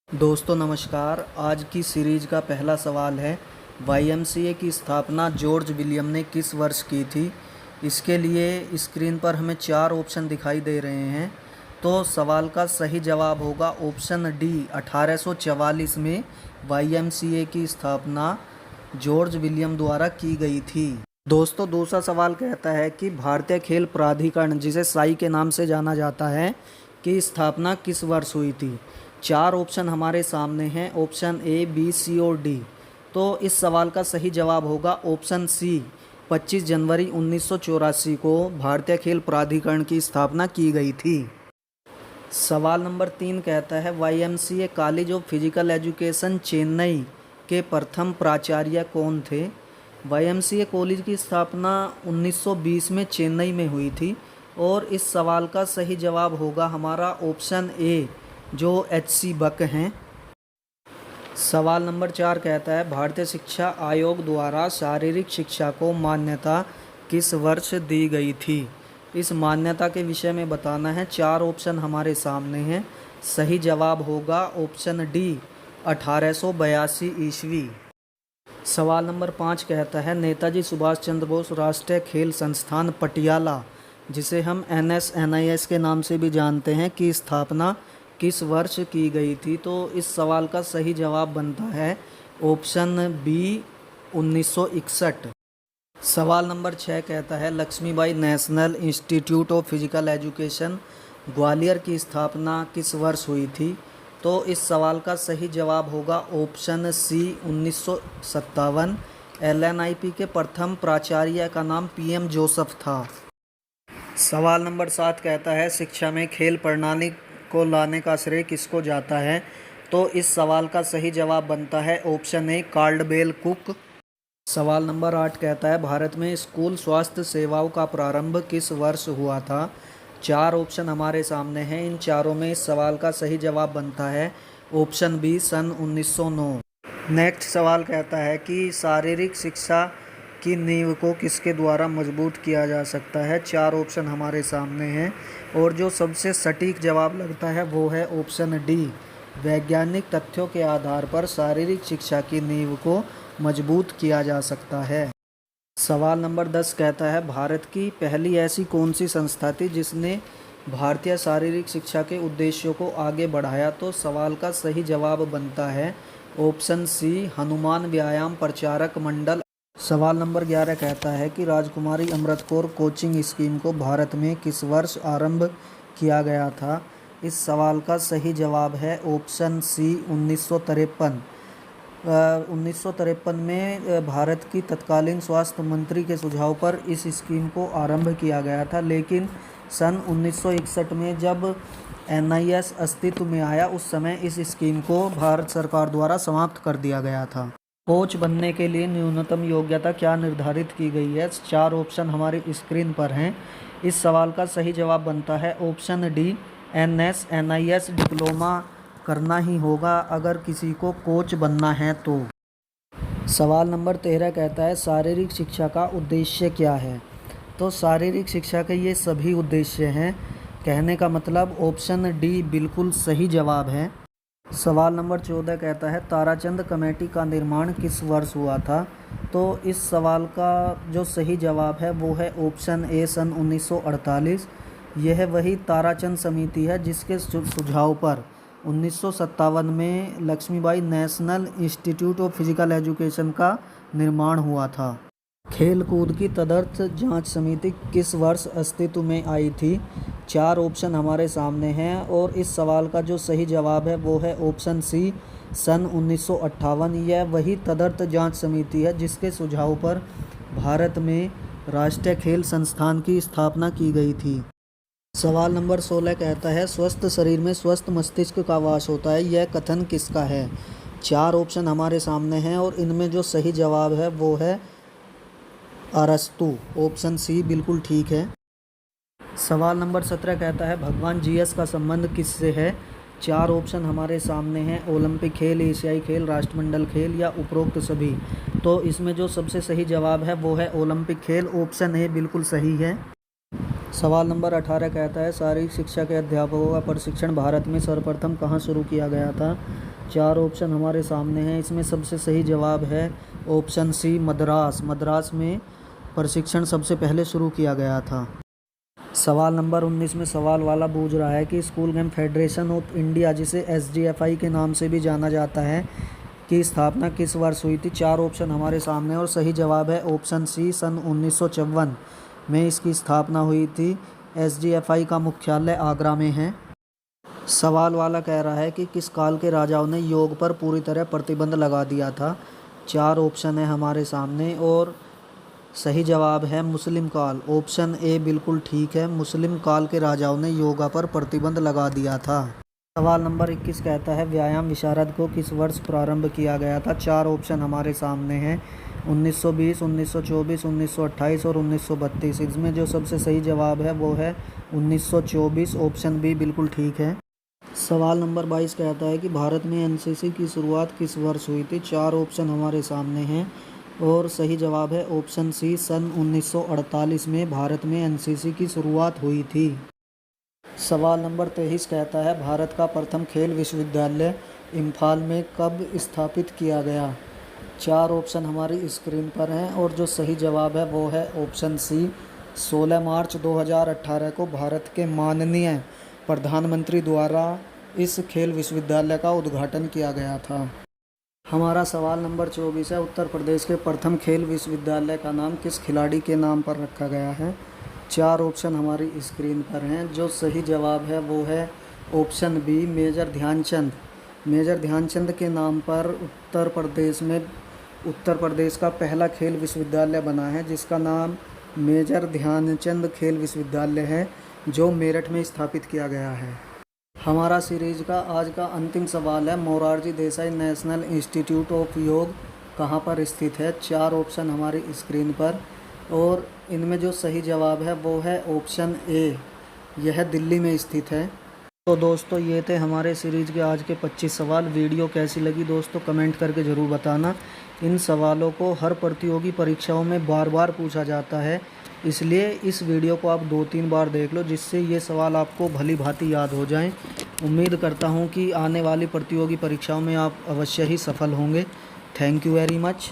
दोस्तों नमस्कार। आज की सीरीज का पहला सवाल है, वाईएमसीए की स्थापना जॉर्ज विलियम ने किस वर्ष की थी। इसके लिए स्क्रीन पर हमें 4 ऑप्शन दिखाई दे रहे हैं। तो सवाल का सही जवाब होगा ऑप्शन डी, 1844 में वाईएमसीए की स्थापना जॉर्ज विलियम द्वारा की गई थी। दोस्तों दूसरा सवाल कहता है कि भारतीय खेल प्राधिकरण, जिसे साई के नाम से जाना जाता है, की स्थापना किस वर्ष हुई थी। 4 ऑप्शन हमारे सामने हैं, ऑप्शन ए, बी, सी और डी। तो इस सवाल का सही जवाब होगा ऑप्शन सी, 25 जनवरी 1984 को भारतीय खेल प्राधिकरण की स्थापना की गई थी। सवाल नंबर 3 कहता है, YMCA college of physical education Chennai के प्रथम प्राचार्य कौन थे। वाईएमसीए कॉलेज की स्थापना 1920 में चेन्नई में हुई थी और इस सवाल का सही जवाब होगा हमारा ऑप्शन ए, जो एच.सी. बक हैं। सवाल नंबर 4 कहता है, भारतीय शिक्षा आयोग द्वारा शारीरिक शिक्षा को मान्यता किस वर्ष दी गई थी। इस मान्यता के विषय में बताना है। 4 ऑप्शन हमारे सामने हैं। सही जवाब होगा ऑप्शन डी, 1882 ईस्वी। सवाल नंबर 5 कहता है, नेताजी सुभाष चंद्र बोस राष्ट्रीय खेल संस्थान पटियाला, जिसे हम NSNIS के नाम से भी जानते हैं, की स्थापना किस वर्ष की गई थी। तो इस सवाल का सही जवाब बनता है ऑप्शन बी, 1961। सवाल नंबर 6 कहता है, Lakshmibai national institute of physical education Gwalior की स्थापना किस वर्ष हुई थी। तो इस सवाल का सही जवाब होगा ऑप्शन सी, 1957। LNIP के प्रथम प्राचार्य का नाम PM जोसेफ था। सवाल नंबर 7 कहता है, शिक्षा में खेल प्रणाली को लाने का श्रेय किसको जाता है। तो इस सवाल का सही जवाब बनता है ऑप्शन ए, कार्लबेल कुक। सवाल नंबर 8 कहता है, भारत में स्कूल स्वास्थ्य सेवाओं का प्रारंभ किस वर्ष हुआ था। 4 ऑप्शन हमारे सामने हैं। इन चारों में इस सवाल का सही जवाब बनता है ऑप्शन बी, सन 1909। नेक्स्ट सवाल कहता है कि शारीरिक शिक्षा की नींव को किसके द्वारा मजबूत किया जा सकता है। 4 ऑप्शन हमारे सामने हैं और जो सबसे सटीक जवाब लगता है वो है ऑप्शन डी, वैज्ञानिक तथ्यों के आधार पर शारीरिक शिक्षा की नींव को मजबूत किया जा सकता है। सवाल नंबर 10 कहता है, भारत की पहली ऐसी कौन सी संस्था थी जिसने भारतीय शारीरिक शिक्षा के उद्देश्यों को आगे बढ़ाया। तो सवाल का सही जवाब बनता है ऑप्शन सी, हनुमान व्यायाम प्रचारक मंडल। सवाल नंबर 11 कहता है कि राजकुमारी अमृत कौर कोचिंग स्कीम को भारत में किस वर्ष आरंभ किया गया था। इस सवाल का सही जवाब है ऑप्शन सी, 1953। 1953 में भारत की तत्कालीन स्वास्थ्य मंत्री के सुझाव पर इस स्कीम को आरंभ किया गया था, लेकिन सन 1961 में जब NIS अस्तित्व में आया उस समय इस स्कीम को भारत सरकार द्वारा समाप्त कर दिया गया था। कोच बनने के लिए न्यूनतम योग्यता क्या निर्धारित की गई है। 4 ऑप्शन हमारी स्क्रीन पर हैं। इस सवाल का सही जवाब बनता है ऑप्शन डी, NSNIS डिप्लोमा करना ही होगा अगर किसी को कोच बनना है तो। सवाल नंबर 13 कहता है, शारीरिक शिक्षा का उद्देश्य क्या है। तो शारीरिक शिक्षा के ये सभी उद्देश्य हैं। कहने का मतलब ऑप्शन डी बिल्कुल सही जवाब है। सवाल नंबर 14 कहता है, ताराचंद कमेटी का निर्माण किस वर्ष हुआ था। तो इस सवाल का जो सही जवाब है वो है ऑप्शन ए, सन 1948। यह वही ताराचंद समिति है जिसके सुझाव पर 1957 में Lakshmibai national institute of physical education का निर्माण हुआ था। खेल कूद की तदर्थ जांच समिति किस वर्ष अस्तित्व में आई थी। 4 ऑप्शन हमारे सामने हैं और इस सवाल का जो सही जवाब है वो है ऑप्शन सी, सन 1958। यह वही तदर्थ जांच समिति है जिसके सुझाव पर भारत में राष्ट्रीय खेल संस्थान की स्थापना की गई थी। सवाल नंबर 16 कहता है, स्वस्थ शरीर में स्वस्थ मस्तिष्क का वास होता है, यह कथन किसका है। 4 ऑप्शन हमारे सामने हैं और इनमें जो सही जवाब है वो है अरस्तु। ऑप्शन सी बिल्कुल ठीक है। सवाल नंबर 17 कहता है, भगवान जीएस का संबंध किससे है। 4 ऑप्शन हमारे सामने हैं, ओलंपिक खेल, एशियाई खेल, राष्ट्रमंडल खेल या उपरोक्त सभी। तो इसमें जो सबसे सही जवाब है वो है ओलंपिक खेल। ऑप्शन ए बिल्कुल सही है। सवाल नंबर 18 कहता है, शारीरिक शिक्षा के अध्यापकों का प्रशिक्षण भारत में सर्वप्रथम कहाँ शुरू किया गया था। चार ऑप्शन हमारे सामने हैं, इसमें सबसे सही जवाब है ऑप्शन सी मद्रास। मद्रास में प्रशिक्षण सबसे पहले शुरू किया गया था। सवाल नंबर 19 में सवाल वाला पूछ रहा है कि school game federation of India, जिसे SGFI के नाम से भी जाना जाता है, की स्थापना किस वर्ष हुई थी। चार ऑप्शन हमारे सामने और सही जवाब है ऑप्शन सी सन 1954 में इसकी स्थापना हुई थी। SGFI का मुख्यालय आगरा में है। सवाल वाला कह रहा है कि किस काल के राजाओं ने योग पर पूरी तरह प्रतिबंध लगा दिया था। चार ऑप्शन है हमारे सामने और सही जवाब है मुस्लिम काल। ऑप्शन ए बिल्कुल ठीक है, मुस्लिम काल के राजाओं ने योगा पर प्रतिबंध लगा दिया था। सवाल नंबर 21 कहता है व्यायाम विशारद को किस वर्ष प्रारंभ किया गया था। चार ऑप्शन हमारे सामने हैं 1920, 1924, 1928 और 1932। इसमें जो सबसे सही जवाब है वो है 1924। ऑप्शन बी बिल्कुल ठीक है। सवाल नंबर 22 कहता है कि भारत में NCC की शुरुआत किस वर्ष हुई थी। चार ऑप्शन हमारे सामने हैं और सही जवाब है ऑप्शन सी सन 1948 में भारत में NCC की शुरुआत हुई थी। सवाल नंबर 23 कहता है भारत का प्रथम खेल विश्वविद्यालय इम्फाल में कब स्थापित किया गया। चार ऑप्शन हमारी स्क्रीन पर हैं और जो सही जवाब है वो है ऑप्शन सी 16 मार्च 2018 को भारत के माननीय प्रधानमंत्री द्वारा इस खेल विश्वविद्यालय का उद्घाटन किया गया था। हमारा सवाल नंबर 24 है उत्तर प्रदेश के प्रथम खेल विश्वविद्यालय का नाम किस खिलाड़ी के नाम पर रखा गया है। चार ऑप्शन हमारी स्क्रीन पर हैं, जो सही जवाब है वो है option B major Dhyanchand. Major Dhyanchand के नाम पर उत्तर प्रदेश का पहला खेल विश्वविद्यालय बना है, जिसका नाम मेजर ध्यानचंद खेल विश्वविद्यालय है, जो मेरठ में स्थापित किया गया है। हमारा सीरीज का आज का अंतिम सवाल है Morarji Desai national institute of योग कहाँ पर स्थित है। चार ऑप्शन हमारी स्क्रीन पर और इनमें जो सही जवाब है वो है ऑप्शन ए, यह दिल्ली में स्थित है। तो दोस्तों ये थे हमारे सीरीज के आज के 25 सवाल। वीडियो कैसी लगी दोस्तों कमेंट करके ज़रूर बताना। इन सवालों को हर प्रतियोगी परीक्षाओं में बार बार पूछा जाता है, इसलिए इस वीडियो को आप 2-3 बार देख लो, जिससे ये सवाल आपको भली भांति याद हो जाएं। उम्मीद करता हूँ कि आने वाली प्रतियोगी परीक्षाओं में आप अवश्य ही सफल होंगे। Thank you very much.